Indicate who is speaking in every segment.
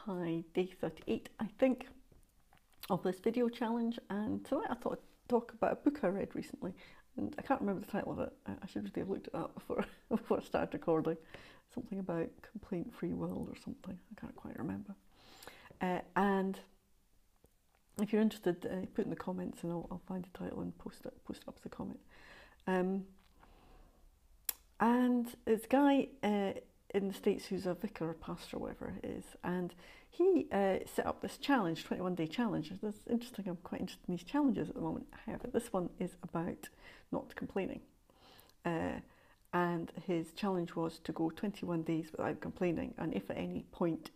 Speaker 1: Hi, day 38, I think, of this video challenge, and tonight I thought I'd talk about a book I read recently, and I can't remember the title of it. I should really have looked at that before I started recording. Something about complaint-free world or something, I can't quite remember. And if you're interested, put in the comments and I'll find the title and post it up as a comment. And it's a guy in the States who's a vicar or pastor or whatever it is, and he set up this challenge, 21-day challenge. That's interesting. I'm quite interested in these challenges at the moment. However, this one is about not complaining. And his challenge was to go 21 days without complaining, and if at any point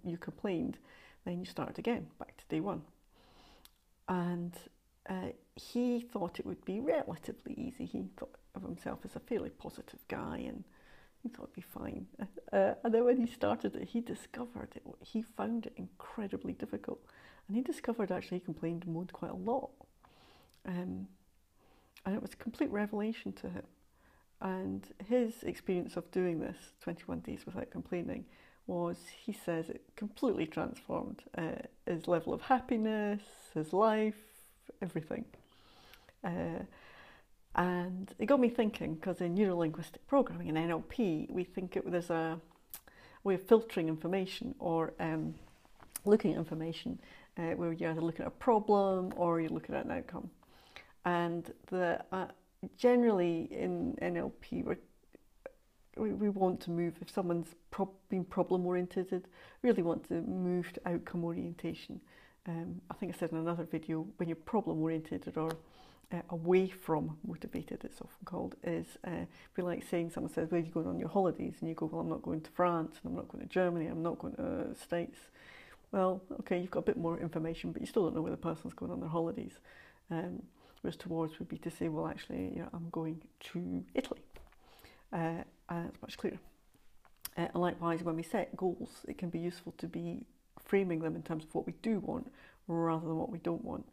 Speaker 1: you complained, then you start again, back to day one. And he thought it would be relatively easy. He thought of himself as a fairly positive guy, and he thought it'd be fine. And then when he started it, he found it incredibly difficult. And he discovered actually he complained and moaned quite a lot. And it was a complete revelation to him. And his experience of doing this 21 days without complaining was, he says, it completely transformed his level of happiness, his life, everything. And it got me thinking, because in neuro-linguistic programming and NLP, we think there's a way of filtering information or looking at information where you're either looking at a problem or you're looking at an outcome. And generally in NLP, we want to move, if someone's been problem-oriented, really want to move to outcome orientation. I think I said in another video, when you're problem-oriented or away from motivated, it's often called, is be like saying, someone says, where are you going on your holidays? And you go, well, I'm not going to France, and I'm not going to Germany, I'm not going to the States. Well, okay, you've got a bit more information, but you still don't know where the person's going on their holidays. Whereas towards would be to say, well, actually, I'm going to Italy. And it's much clearer. And likewise, when we set goals, it can be useful to be framing them in terms of what we do want rather than what we don't want.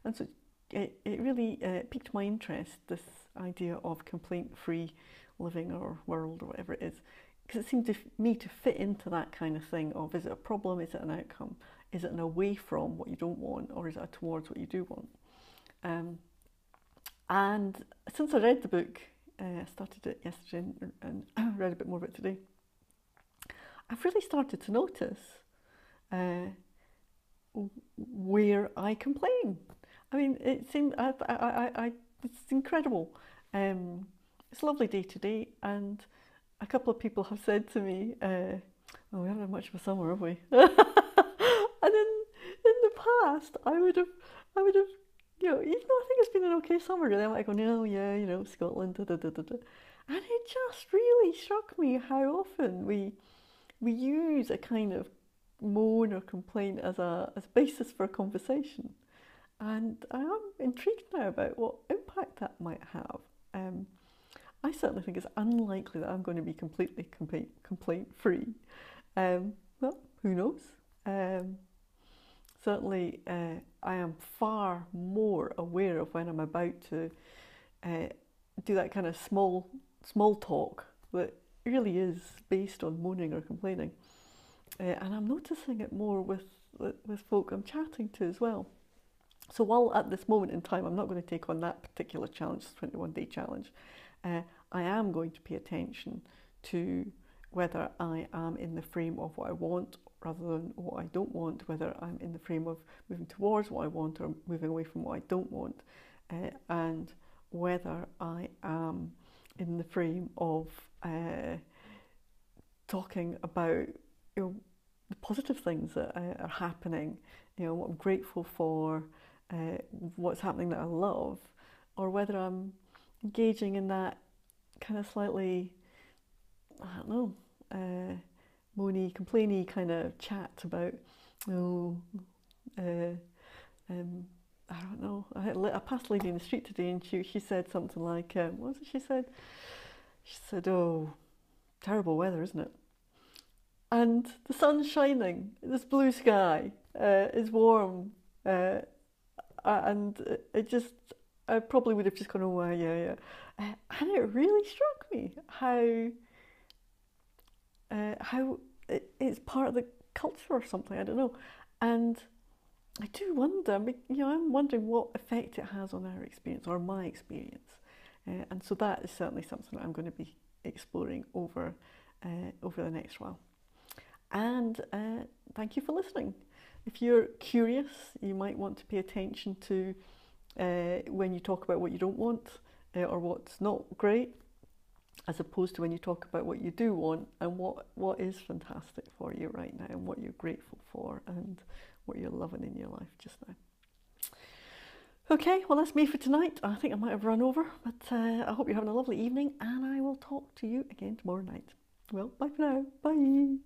Speaker 1: And so it really piqued my interest, this idea of complaint-free living or world or whatever it is, because it seemed to me to fit into that kind of thing of, is it a problem, is it an outcome, is it an away from what you don't want, or is it a towards what you do want? And since I read the book, I started it yesterday and read a bit more of it today, I've really started to notice where I complain. I mean, it seems it's incredible. It's a lovely day today, and a couple of people have said to me, "Oh, we haven't had much of a summer, have we?" And in the past, I would have, even though I think it's been an okay summer, I might go, "No, yeah, Scotland, da da da da da," and it just really struck me how often we use a kind of moan or complaint as a basis for a conversation. And I am intrigued now about what impact that might have. I certainly think it's unlikely that I'm going to be completely complaint-free. Well, who knows? Certainly, I am far more aware of when I'm about to do that kind of small talk that really is based on moaning or complaining. And I'm noticing it more with folk I'm chatting to as well. So while at this moment in time I'm not going to take on that particular challenge, the 21-day challenge, I am going to pay attention to whether I am in the frame of what I want rather than what I don't want, whether I'm in the frame of moving towards what I want or moving away from what I don't want, and whether I am in the frame of talking about the positive things that are happening, what I'm grateful for, what's happening that I love, or whether I'm engaging in that kind of slightly, I don't know, moany, complainy kind of chat about, I don't know, I passed a lady in the street today and she said something like, what was it she said? She said, oh, terrible weather, isn't it? And the sun's shining, this blue sky is warm, and I probably would have just gone, oh, yeah. And it really struck me how it's part of culture or something, I don't know. And I do wonder, I'm wondering what effect it has on our experience or my experience. And so that is certainly something that I'm going to be exploring over the next while. And thank you for listening. If you're curious, you might want to pay attention to when you talk about what you don't want or what's not great, as opposed to when you talk about what you do want and what is fantastic for you right now and what you're grateful for and what you're loving in your life just now. Okay, well, that's me for tonight. I think I might have run over, but I hope you're having a lovely evening, and I will talk to you again tomorrow night. Well, bye for now. Bye.